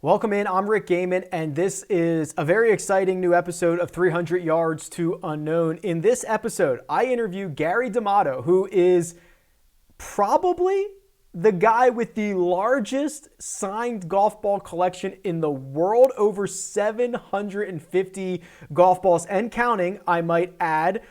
Welcome in. I'm Rick Gaiman, and this is a very exciting new episode of 300 Yards to Unknown. In this episode, I interview Gary D'Amato, who is probably the guy with the largest signed golf ball collection in the world, over 750 golf balls and counting, I might add,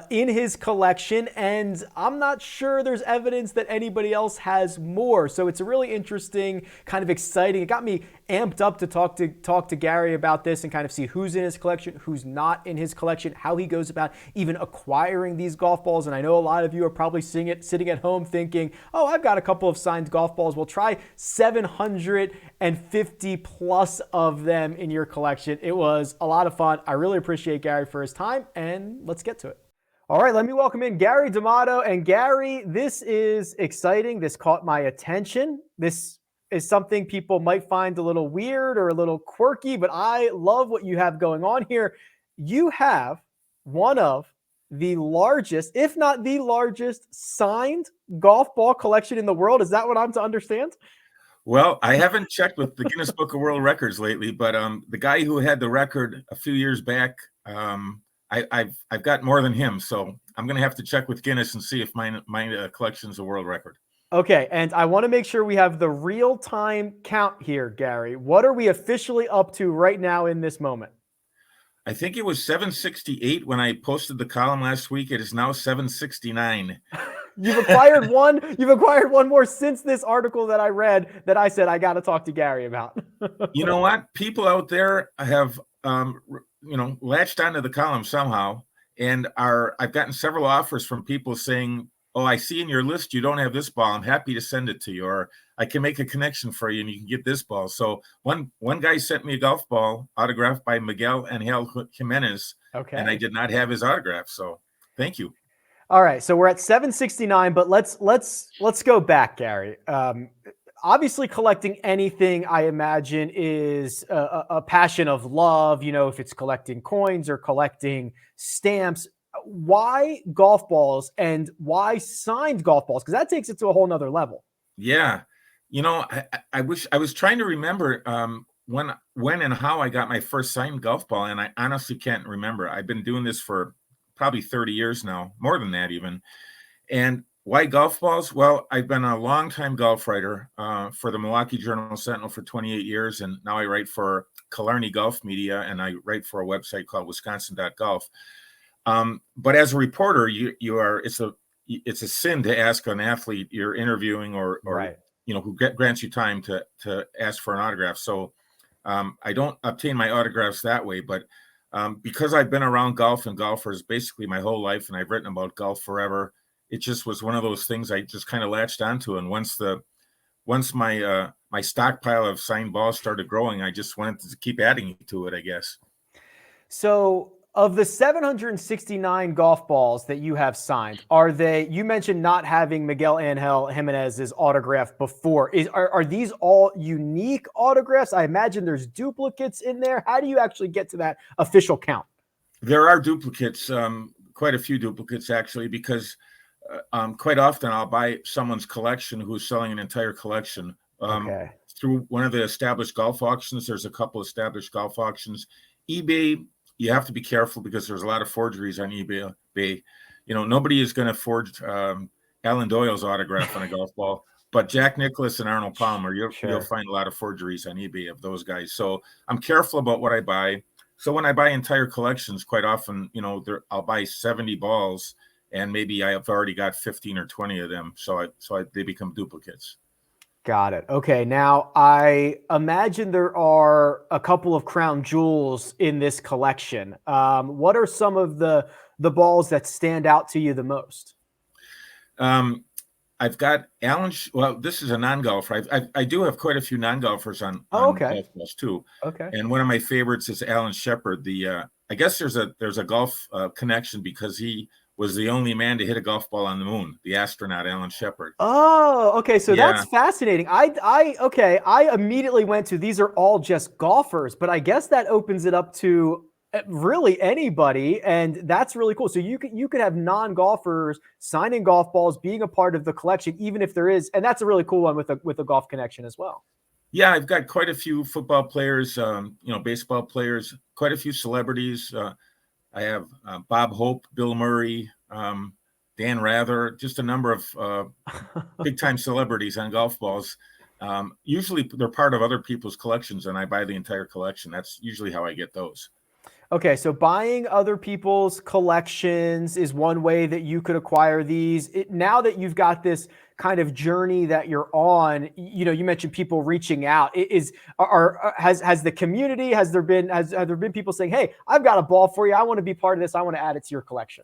in his collection. And I'm not sure there's evidence that anybody else has more. So it's a really interesting, kind of exciting. It got me amped up to talk to Gary about this and kind of see who's in his collection, who's not in his collection, how he goes about even acquiring these golf balls. And I know a lot of you are probably seeing it sitting at home thinking, oh, I've got a couple of signed golf balls. Well, try 750 plus of them in your collection. It was a lot of fun. I really appreciate Gary for his time, and let's get to it. All right, let me welcome in Gary D'Amato. And Gary, this is exciting. This caught my attention. This is something people might find a little weird or a little quirky, but I love what you have going on here. You have one of the largest, if not the largest, signed golf ball collection in the world. Is that what I'm to understand? Well, I haven't checked with the Guinness Book of World Records lately, but the guy who had the record a few years back, I've got more than him, so I'm going to have to check with Guinness and see if my collection's a world record. Okay, and I want to make sure we have the real-time count here, Gary. What are we officially up to right now in this moment? I think it was 768 when I posted the column last week. It is now 769. You've acquired one. You've acquired one more since this article that I read that I said I got to talk to Gary about. You know what? People out there have latched onto the column somehow, and I've gotten several offers from people saying, oh, I see in your list you don't have this ball. I'm happy to send it to you, or I can make a connection for you and you can get this ball. So one guy sent me a golf ball autographed by Miguel Angel Jimenez, okay, and I did not have his autograph. So thank you. All right, so we're at 769, but let's go back, Gary. Obviously, collecting anything, I imagine, is a passion of love. You know, if it's collecting coins or collecting stamps. Why golf balls and why signed golf balls? Because that takes it to a whole nother level. Yeah. You know, I wish I was trying to remember when and how I got my first signed golf ball, and I honestly can't remember. I've been doing this for probably 30 years now, more than that even. And why golf balls? Well, I've been a longtime golf writer for the Milwaukee Journal-Sentinel for 28 years, and now I write for Killarney Golf Media, and I write for a website called Wisconsin.golf. But as a reporter, it's a sin to ask an athlete you're interviewing or right, who grants you time to ask for an autograph. So I don't obtain my autographs that way, but because I've been around golf and golfers basically my whole life, and I've written about golf forever, it just was one of those things I just kind of latched onto. And once my stockpile of signed balls started growing, I just wanted to keep adding to it, I guess. So of the 769 golf balls that you have signed, you mentioned not having Miguel Angel Jimenez's autograph before. Are these all unique autographs? I imagine there's duplicates in there. How do you actually get to that official count? There are duplicates, quite a few duplicates actually, because quite often I'll buy someone's collection who's selling an entire collection through one of the established golf auctions. There's a couple established golf auctions. eBay, you have to be careful because there's a lot of forgeries on eBay. You know, nobody is going to forge Alan Doyle's autograph on a golf ball, but Jack Nicklaus and Arnold Palmer, you'll find a lot of forgeries on eBay of those guys. So I'm careful about what I buy. So when I buy entire collections, quite often, I'll buy 70 balls, and maybe I've already got 15 or 20 of them. So they become duplicates. Got it. Okay. Now, I imagine there are a couple of crown jewels in this collection. What are some of the balls that stand out to you the most? I've got Alan. Well, this is a non-golfer. I do have quite a few non-golfers on golf balls too. Okay. And one of my favorites is Alan Shepard. I guess there's a golf connection because he was the only man to hit a golf ball on the moon, the astronaut Alan Shepard. Oh, okay. So that's fascinating. I immediately went to, these are all just golfers, but I guess that opens it up to really anybody, and that's really cool. So you could have non-golfers signing golf balls, being a part of the collection, even if there is, and that's a really cool one with a golf connection as well. Yeah, I've got quite a few football players, baseball players, quite a few celebrities. I have Bob Hope, Bill Murray, Dan Rather, just a number of big-time celebrities on golf balls. Usually they're part of other people's collections, and I buy the entire collection. That's usually how I get those. Okay, so buying other people's collections is one way that you could acquire these. Now that you've got this kind of journey that you're on, you mentioned people reaching out. Has the community, have there been people saying, "Hey, I've got a ball for you. I want to be part of this. I want to add it to your collection."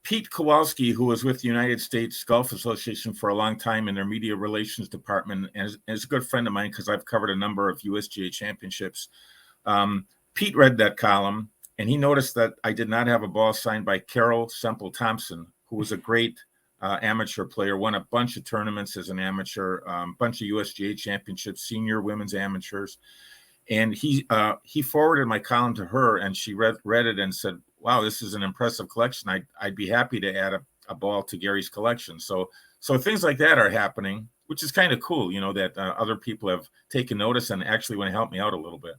Pete Kowalski, who was with the United States Golf Association for a long time in their media relations department, and is a good friend of mine because I've covered a number of USGA championships. Pete read that column, and he noticed that I did not have a ball signed by Carol Semple Thompson, who was a great amateur player, won a bunch of tournaments as an amateur, bunch of USGA championships, senior women's amateurs. And he forwarded my column to her, and she read it and said, "Wow, this is an impressive collection. I'd be happy to add a ball to Gary's collection." So things like that are happening, which is kind of cool, that other people have taken notice and actually want to help me out a little bit.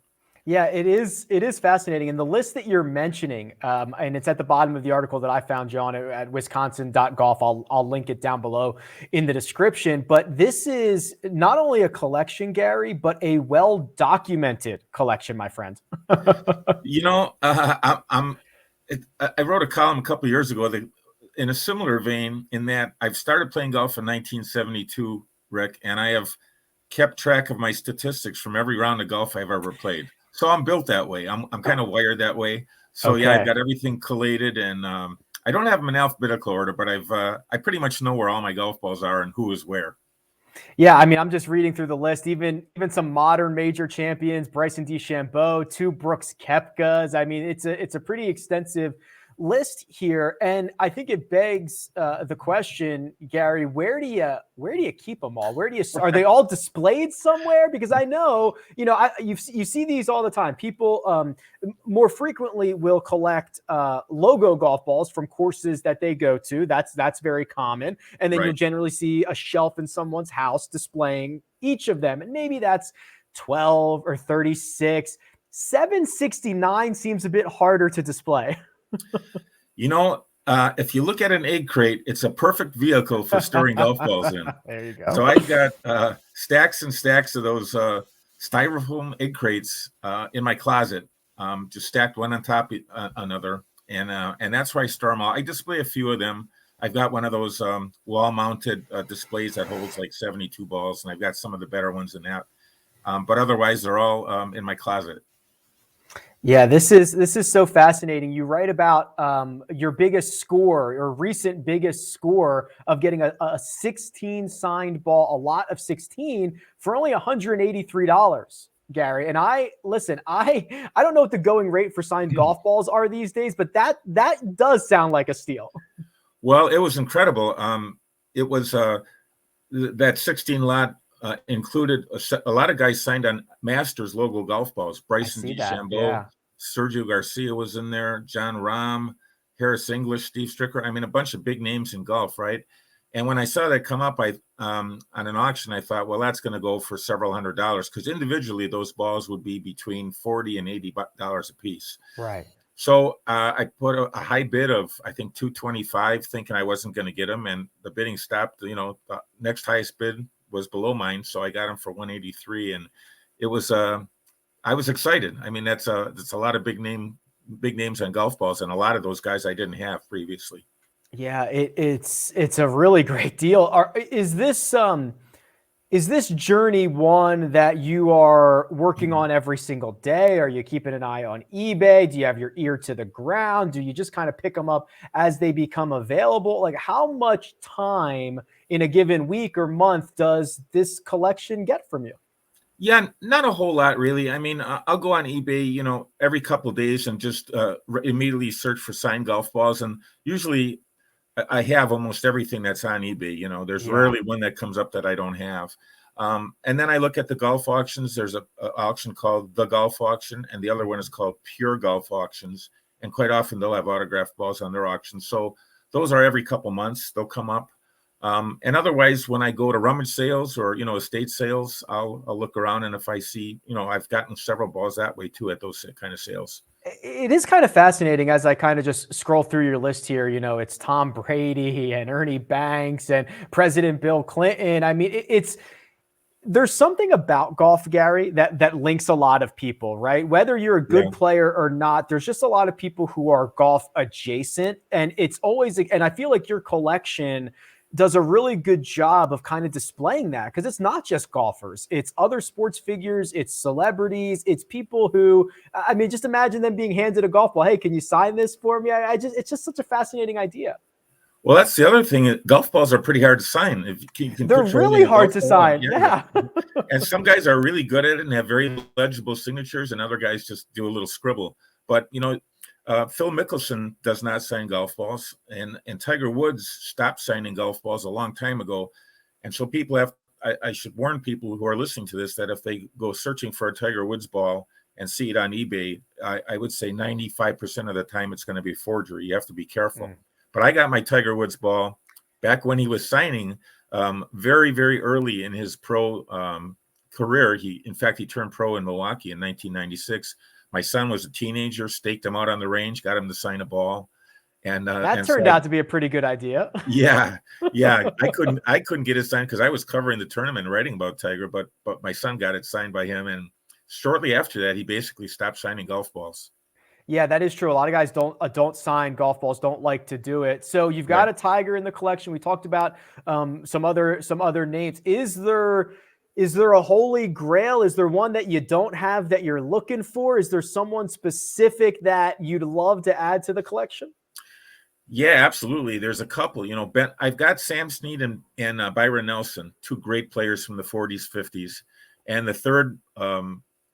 Yeah, it is fascinating. And the list that you're mentioning, and it's at the bottom of the article that I found, John, at wisconsin.golf. I'll link it down below in the description. But this is not only a collection, Gary, but a well-documented collection, my friend. I wrote a column a couple of years ago that, in a similar vein, in that I've started playing golf in 1972, Rick, and I have kept track of my statistics from every round of golf I've ever played. So I'm built that way. I'm kind of wired that way. So okay. Yeah, I've got everything collated, and I don't have them in alphabetical order, but I pretty much know where all my golf balls are and who is where. Yeah, I mean, I'm just reading through the list. Even some modern major champions, Bryson DeChambeau, 2 Brooks Koepkas. I mean, it's a pretty extensive list here, and I think it begs the question, Gary, where do you keep them all? Are they all displayed somewhere? Because I know, you see these all the time. People more frequently will collect logo golf balls from courses that they go to. That's very common, and then You'll generally see a shelf in someone's house displaying each of them, and maybe that's 12 or 36. 769 seems a bit harder to display. If you look at an egg crate, it's a perfect vehicle for storing golf balls in. There you go. So I've got stacks and stacks of those styrofoam egg crates in my closet, just stacked one on top of another. And that's where I store them all. I display a few of them. I've got one of those wall-mounted displays that holds like 72 balls, and I've got some of the better ones in that. But otherwise, they're all in my closet. Yeah, this is so fascinating. You write about your biggest score, or recent biggest score, of getting a 16 signed ball, a lot of 16 for only $183, Gary. And I don't know what the going rate for signed golf balls are these days, but that does sound like a steal. Well, it was incredible. It was that 16 lot included a lot of guys signed on Masters logo golf balls. Bryson DeChambeau, Sergio Garcia was in there, John Rahm, Harris English, Steve Stricker. I mean, a bunch of big names in golf, right? And when I saw that come up, on an auction, I thought, well, that's going to go for several $100s, because individually those balls would be between $40 and $80 a piece. Right. So I put a high bid of, I think, $225, thinking I wasn't going to get them, and the bidding stopped. The next highest bid was below mine, so I got them for $183, and it was I was excited. I mean, that's a lot of big names on golf balls, and a lot of those guys I didn't have previously. Yeah, it's a really great deal. Is this journey one that you are working on every single day? Are you keeping an eye on eBay? Do you have your ear to the ground? Do you just kind of pick them up as they become available? Like, how much time in a given week or month does this collection get from you? Yeah, not a whole lot, really. I mean, I'll go on eBay, every couple of days and just immediately search for signed golf balls. And usually I have almost everything that's on eBay. There's rarely one that comes up that I don't have. And then I look at the golf auctions. There's an auction called The Golf Auction, and the other one is called Pure Golf Auctions. And quite often they'll have autographed balls on their auctions. So those are every couple months. They'll come up. And otherwise, when I go to rummage sales or, estate sales, I'll look around, and if I see, I've gotten several balls that way too at those kind of sales. It is kind of fascinating as I kind of just scroll through your list here. It's Tom Brady and Ernie Banks and President Bill Clinton. I mean, there's something about golf, Gary, that links a lot of people, right? Whether you're a good player or not, there's just a lot of people who are golf adjacent. And it's always, and I feel like your collection does a really good job of kind of displaying that, because it's not just golfers, it's other sports figures, it's celebrities, it's people who, I mean, just imagine them being handed a golf ball. Hey, can you sign this for me? It's just such a fascinating idea. Well, that's the other thing. Golf balls are pretty hard to sign. They're really hard to sign. Yeah. And some guys are really good at it and have very legible signatures, and other guys just do a little scribble. But, Phil Mickelson does not sign golf balls, and Tiger Woods stopped signing golf balls a long time ago. And so I should warn people who are listening to this that if they go searching for a Tiger Woods ball and see it on eBay, I would say 95% of the time it's going to be forgery. You have to be careful. But I got my Tiger Woods ball back when he was signing, very, very early in his pro career. He turned pro in Milwaukee in 1996. My son was a teenager, staked him out on the range, got him to sign a ball. And that turned out to be a pretty good idea. Yeah. I couldn't get it signed because I was covering the tournament and writing about Tiger, but my son got it signed by him. And shortly after that, he basically stopped signing golf balls. Yeah, that is true. A lot of guys don't sign golf balls, don't like to do it. So you've got a Tiger in the collection. We talked about some other names. Is there a holy grail? Is there one that you don't have that you're looking for? Is there someone specific that you'd love to add to the collection? Yeah, absolutely. There's a couple. I've got Sam Snead and Byron Nelson, two great players from the 40s, 50s, and the third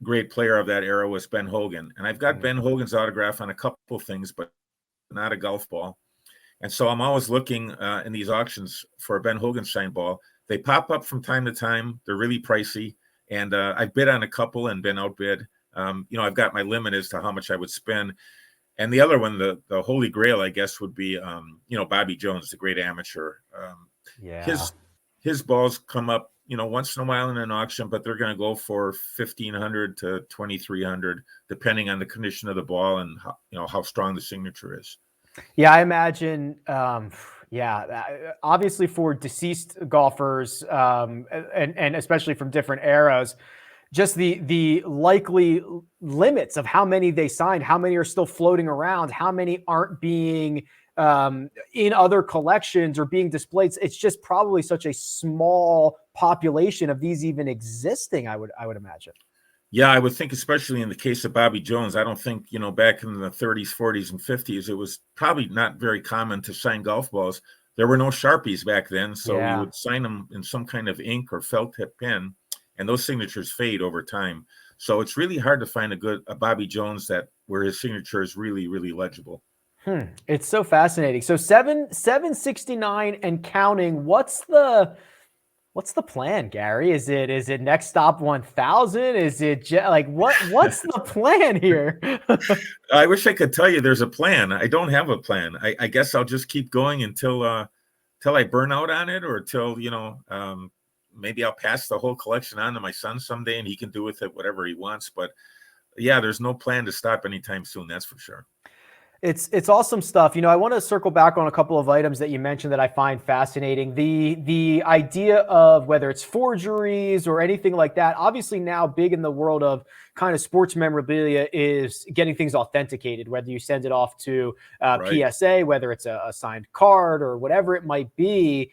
great player of that era was Ben Hogan. And I've got Ben Hogan's autograph on a couple things, but not a golf ball. And so I'm always looking in these auctions for a Ben Hogan signed ball. They pop up from time to time. They're really pricey. And I've bid on a couple and been outbid. I've got my limit as to how much I would spend. And the other one, the holy grail, I guess, would be, Bobby Jones, the great amateur. His balls come up, once in a while in an auction, but they're going to go for $1,500 to $2,300, depending on the condition of the ball and how strong the signature is. Yeah, I imagine. Obviously for deceased golfers, and especially from different eras, just the likely limits of how many they signed, how many are still floating around, how many aren't being in other collections or being displayed. It's just probably such a small population of these even existing, I would imagine. Yeah, I would think, especially in the case of Bobby Jones, I don't think, back in the 30s, 40s, and 50s, it was probably not very common to sign golf balls. There were no Sharpies back then, so you would sign them in some kind of ink or felt tip pen, and those signatures fade over time. So it's really hard to find a Bobby Jones where his signature is really, really legible. It's so fascinating. So 769 and counting. What's the plan, Gary? Is it next stop 1,000? Is it what's the plan here? I wish I could tell you there's a plan. I don't have a plan. I guess I'll just keep going until I burn out on it, or till maybe I'll pass the whole collection on to my son someday and he can do with it whatever he wants. But yeah, there's no plan to stop anytime soon. That's for sure. It's awesome stuff. I want to circle back on a couple of items that you mentioned that I find fascinating. The idea of whether it's forgeries or anything like that, obviously now big in the world of kind of sports memorabilia is getting things authenticated, whether you send it off to PSA, whether it's a signed card or whatever it might be.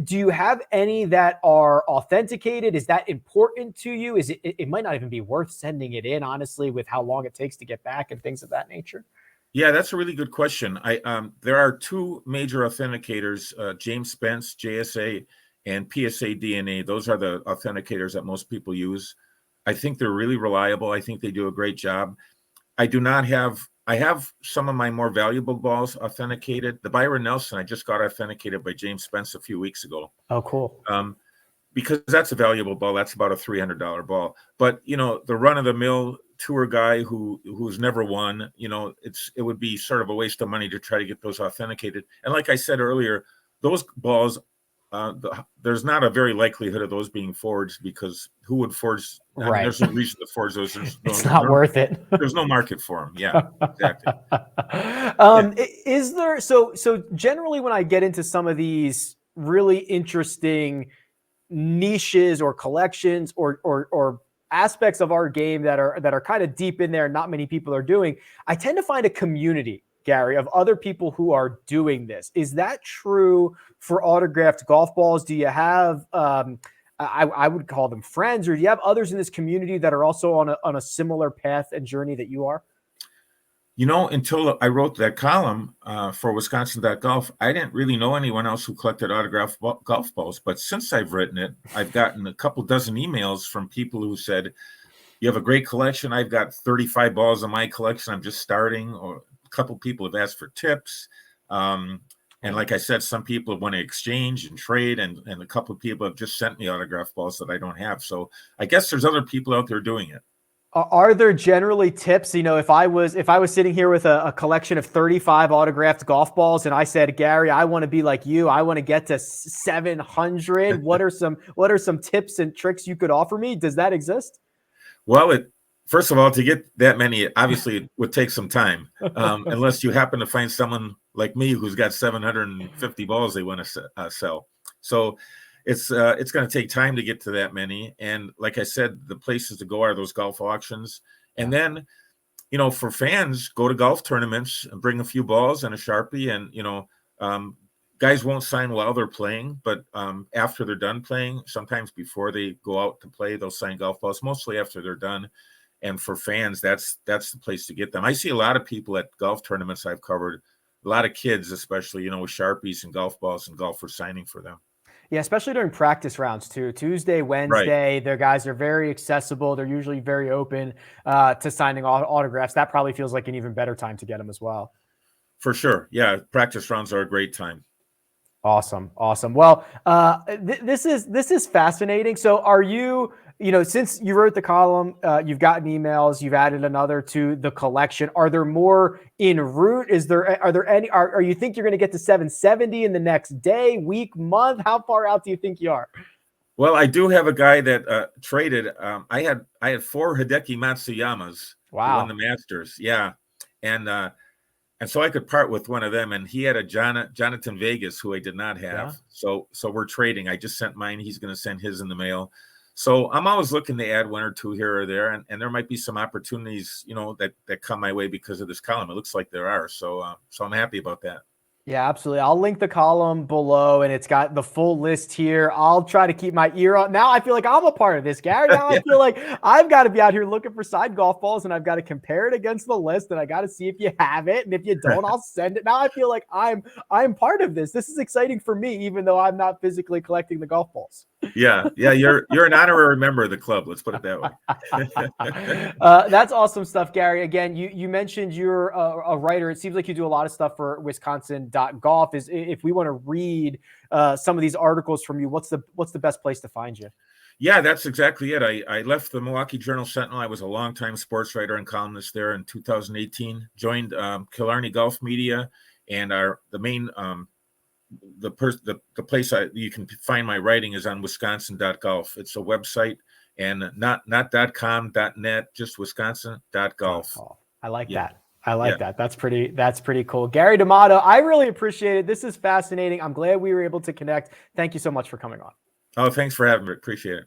Do you have any that are authenticated? Is that important to you? It might not even be worth sending it in, honestly, with how long it takes to get back and things of that nature? Yeah, that's a really good question. There are two major authenticators, James Spence, JSA, and PSA DNA. Those are the authenticators that most people use. I think they're really reliable. I think they do a great job. I have some of my more valuable balls authenticated. The Byron Nelson, I just got authenticated by James Spence a few weeks ago. Oh, cool. Because that's a valuable ball. That's about a $300 ball. But, the run-of-the-mill tour guy who's never won, it would be sort of a waste of money to try to get those authenticated. And like I said earlier, those balls there's not a very likelihood of those being forged, because who would forge? I mean, there's no reason to forge those. It's not worth it. There's no market for them. Yeah, exactly. Is there, so generally when I get into some of these really interesting niches or collections or aspects of our game that are kind of deep in there and not many people are doing, I tend to find a community, Gary, of other people who are doing this. Is that true for autographed golf balls? Do you have I would call them friends, or do you have others in this community that are also on a similar path and journey that you are? Until I wrote that column for Wisconsin.golf, I didn't really know anyone else who collected autographed golf balls. But since I've written it, I've gotten a couple dozen emails from people who said, "You have a great collection. I've got 35 balls in my collection. I'm just starting." Or a couple people have asked for tips. And like I said, some people want to exchange and trade, and a couple of people have just sent me autographed balls that I don't have. So I guess there's other people out there doing it. Are there generally tips? If I was sitting here with a collection of 35 autographed golf balls and I said, "Gary, I want to be like you. I want to get to 700." What are some tips and tricks you could offer me? Does that exist? Well, first of all, to get that many, obviously it would take some time, unless you happen to find someone like me who's got 750 balls they want to sell. So it's going to take time to get to that many. And like I said, the places to go are those golf auctions. And then, for fans, go to golf tournaments and bring a few balls and a Sharpie. And, guys won't sign while they're playing, but after they're done playing, sometimes before they go out to play, they'll sign golf balls, mostly after they're done. And for fans, that's the place to get them. I see a lot of people at golf tournaments I've covered, a lot of kids, especially, with Sharpies and golf balls and golfers signing for them. Yeah, especially during practice rounds too. Tuesday, Wednesday, right. Their guys are very accessible. They're usually very open to signing autographs. That probably feels like an even better time to get them as well. For sure. Yeah, practice rounds are a great time. Awesome. Well, this is fascinating. So are you, since you wrote the column, you've gotten emails, you've added another to the collection. Are there more en route? Are there any, are you think you're going to get to 770 in the next day, week, month? How far out do you think you are? Well, I do have a guy that traded. I had 4 Hideki Matsuyamas. Wow. Who won the Masters. Yeah. And so I could part with one of them, and he had a Jonathan Vegas, who I did not have. Yeah. So we're trading. I just sent mine. He's going to send his in the mail. So I'm always looking to add 1 or 2 here or there, and there might be some opportunities, that come my way because of this column. It looks like there are. So I'm happy about that. Yeah, absolutely. I'll link the column below, and it's got the full list here. I'll try to keep my ear on. Now I feel like I'm a part of this, Gary. Now I feel like I've got to be out here looking for signed golf balls, and I've got to compare it against the list, and I got to see if you have it, and if you don't, I'll send it. Now I feel like I'm part of this. This is exciting for me, even though I'm not physically collecting the golf balls. Yeah, you're an honorary member of the club. Let's put it that way. That's awesome stuff, Gary. Again, you mentioned you're a writer. It seems like you do a lot of stuff for Wisconsin.golf. If we want to read some of these articles from you, what's the best place to find you? Yeah, that's exactly it. I left the Milwaukee Journal-Sentinel. I was a longtime sports writer and columnist there in 2018. Joined Killarney Golf Media, and the place you can find my writing is on Wisconsin.golf. It's a website, and not .com, .net, just Wisconsin.golf. I like that. I like that. That's pretty cool. Gary D'Amato, I really appreciate it. This is fascinating. I'm glad we were able to connect. Thank you so much for coming on. Oh, thanks for having me. Appreciate it.